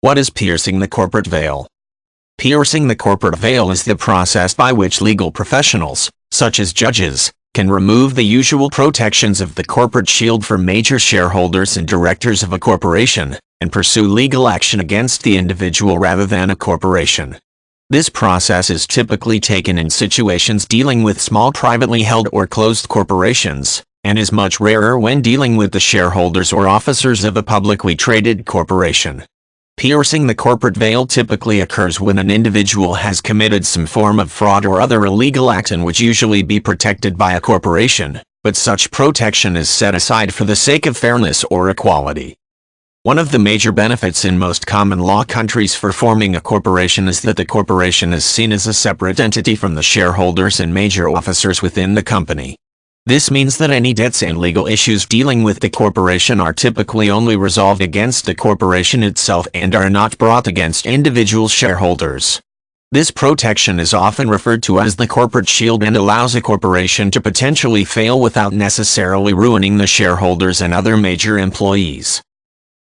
What is piercing the corporate veil? Piercing the corporate veil is the process by which legal professionals, such as judges, can remove the usual protections of the corporate shield for major shareholders and directors of a corporation, and pursue legal action against the individual rather than a corporation. This process is typically taken in situations dealing with small privately held or closed corporations, and is much rarer when dealing with the shareholders or officers of a publicly traded corporation. Piercing the corporate veil typically occurs when an individual has committed some form of fraud or other illegal act and would usually be protected by a corporation, but such protection is set aside for the sake of fairness or equality. One of the major benefits in most common law countries for forming a corporation is that the corporation is seen as a separate entity from the shareholders and major officers within the company. This means that any debts and legal issues dealing with the corporation are typically only resolved against the corporation itself and are not brought against individual shareholders. This protection is often referred to as the corporate shield and allows a corporation to potentially fail without necessarily ruining the shareholders and other major employees.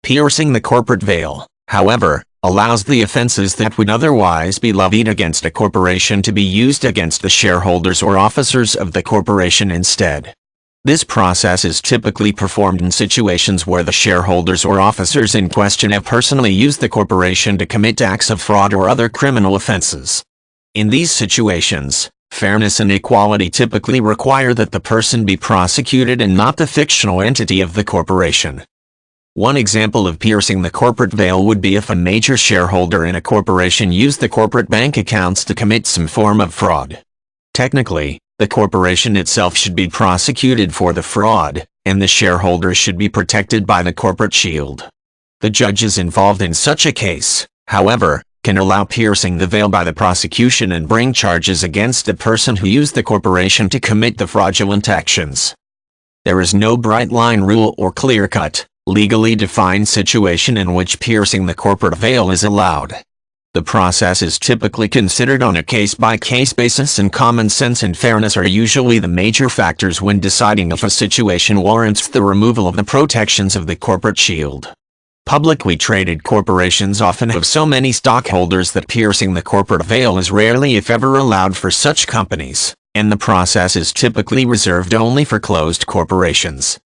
Piercing the corporate veil, however, allows the offenses that would otherwise be levied against a corporation to be used against the shareholders or officers of the corporation instead. This process is typically performed in situations where the shareholders or officers in question have personally used the corporation to commit acts of fraud or other criminal offenses. In these situations, fairness and equality typically require that the person be prosecuted and not the fictional entity of the corporation. One example of piercing the corporate veil would be if a major shareholder in a corporation used the corporate bank accounts to commit some form of fraud. Technically, the corporation itself should be prosecuted for the fraud, and the shareholders should be protected by the corporate shield. The judges involved in such a case, however, can allow piercing the veil by the prosecution and bring charges against the person who used the corporation to commit the fraudulent actions. There is no bright-line rule or clear-cut, legally defined situation in which piercing the corporate veil is allowed. The process is typically considered on a case-by-case basis, and common sense and fairness are usually the major factors when deciding if a situation warrants the removal of the protections of the corporate shield. Publicly traded corporations often have so many stockholders that piercing the corporate veil is rarely if ever allowed for such companies, and the process is typically reserved only for closed corporations.